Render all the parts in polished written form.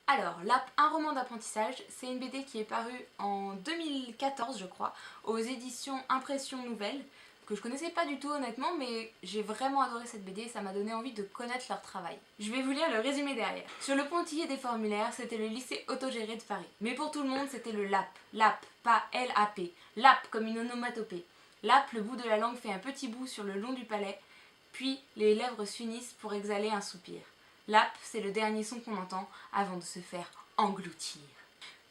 Alors, un roman d'apprentissage, c'est une BD qui est parue en 2014 je crois, aux éditions Impression Nouvelle, que je connaissais pas du tout honnêtement, mais j'ai vraiment adoré cette BD et ça m'a donné envie de connaître leur travail. Je vais vous lire le résumé derrière. Sur le pointillé des formulaires, c'était le lycée autogéré de Paris. Mais pour tout le monde, c'était le LAP. LAP, pas L-A-P. LAP comme une onomatopée. LAP, le bout de la langue fait un petit bout sur le long du palais, puis les lèvres s'unissent pour exhaler un soupir. L'ap, c'est le dernier son qu'on entend avant de se faire engloutir.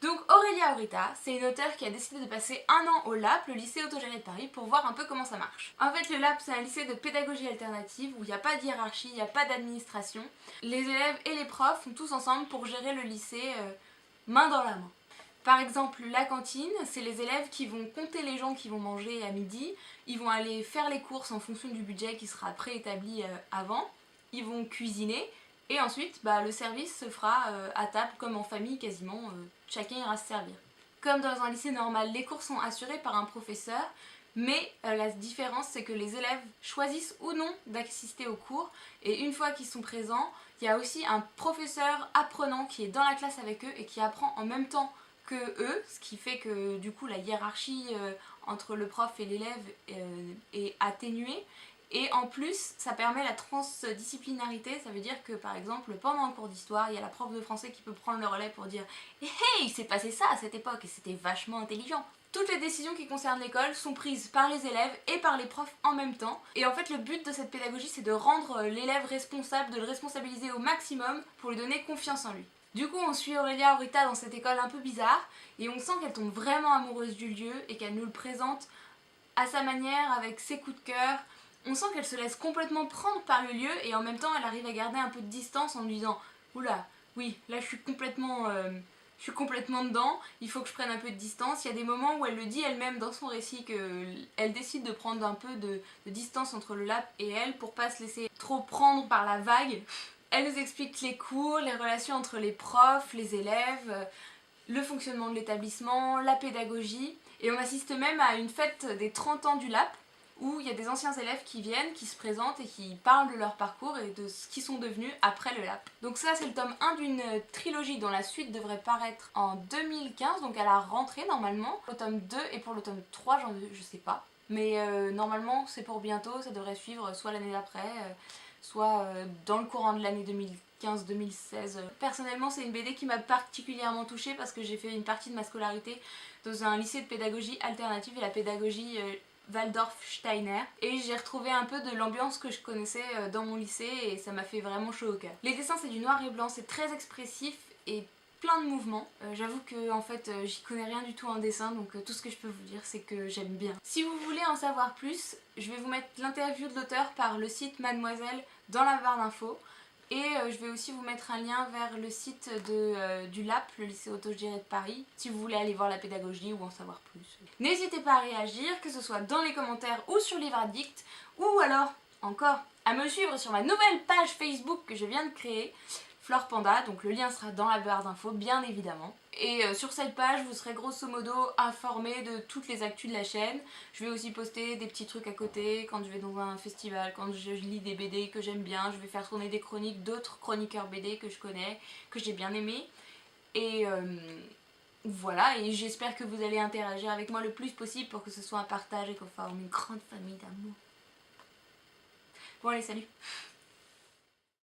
Donc Aurélia Aurita, c'est une auteure qui a décidé de passer un an au LAP, le lycée autogéré de Paris, pour voir un peu comment ça marche. En fait, le LAP, c'est un lycée de pédagogie alternative où il n'y a pas de hiérarchie, il n'y a pas d'administration. Les élèves et les profs sont tous ensemble pour gérer le lycée main dans la main. Par exemple, la cantine, c'est les élèves qui vont compter les gens qui vont manger à midi, ils vont aller faire les courses en fonction du budget qui sera préétabli avant, ils vont cuisiner, et ensuite le service se fera à table comme en famille quasiment, chacun ira se servir. Comme dans un lycée normal, les cours sont assurés par un professeur, mais la différence c'est que les élèves choisissent ou non d'assister aux cours, et une fois qu'ils sont présents, il y a aussi un professeur apprenant qui est dans la classe avec eux et qui apprend en même temps que eux, ce qui fait que du coup la hiérarchie entre le prof et l'élève est atténuée. Et en plus, ça permet la transdisciplinarité, ça veut dire que par exemple pendant un cours d'histoire, il y a la prof de français qui peut prendre le relais pour dire « Hey, il s'est passé ça à cette époque et c'était vachement intelligent !» Toutes les décisions qui concernent l'école sont prises par les élèves et par les profs en même temps. Et en fait, le but de cette pédagogie, c'est de rendre l'élève responsable, de le responsabiliser au maximum pour lui donner confiance en lui. Du coup, on suit Aurélia Aurita dans cette école un peu bizarre et on sent qu'elle tombe vraiment amoureuse du lieu et qu'elle nous le présente à sa manière, avec ses coups de cœur. On sent qu'elle se laisse complètement prendre par le lieu et en même temps elle arrive à garder un peu de distance en lui disant « Oula, oui, là je suis complètement dedans, il faut que je prenne un peu de distance ». Il y a des moments où elle le dit elle-même dans son récit qu'elle décide de prendre un peu de distance entre le LAP et elle pour pas se laisser trop prendre par la vague. Elle nous explique les cours, les relations entre les profs, les élèves, le fonctionnement de l'établissement, la pédagogie. Et on assiste même à une fête des 30 ans du LAP où il y a des anciens élèves qui viennent, qui se présentent et qui parlent de leur parcours et de ce qu'ils sont devenus après le LAP. Donc ça c'est le tome 1 d'une trilogie dont la suite devrait paraître en 2015, donc à la rentrée normalement. Le tome 2 et pour le tome 3 je sais pas. Mais normalement c'est pour bientôt, ça devrait suivre soit l'année d'après, soit dans le courant de l'année 2015-2016. Personnellement c'est une BD qui m'a particulièrement touchée parce que j'ai fait une partie de ma scolarité dans un lycée de pédagogie alternative et la pédagogie Waldorf-Steiner, et j'ai retrouvé un peu de l'ambiance que je connaissais dans mon lycée et ça m'a fait vraiment chaud au cœur. Les dessins c'est du noir et blanc, c'est très expressif et plein de mouvements. J'avoue que en fait j'y connais rien du tout en dessin, donc tout ce que je peux vous dire c'est que j'aime bien. Si vous voulez en savoir plus, je vais vous mettre l'interview de l'auteur par le site Mademoiselle dans la barre d'infos. Et je vais aussi vous mettre un lien vers le site du LAP, le lycée autogéré de Paris, si vous voulez aller voir la pédagogie ou en savoir plus. N'hésitez pas à réagir, que ce soit dans les commentaires ou sur Livradicte, ou alors, encore, à me suivre sur ma nouvelle page Facebook que je viens de créer, Flore Panda, donc le lien sera dans la barre d'infos bien évidemment. Et sur cette page vous serez grosso modo informé de toutes les actus de la chaîne. Je vais aussi poster des petits trucs à côté quand je vais dans un festival, quand je lis des BD que j'aime bien. Je vais faire tourner des chroniques d'autres chroniqueurs BD que je connais, que j'ai bien aimé. Et voilà, et j'espère que vous allez interagir avec moi le plus possible pour que ce soit un partage et qu'on forme une grande famille d'amour. Bon allez, salut!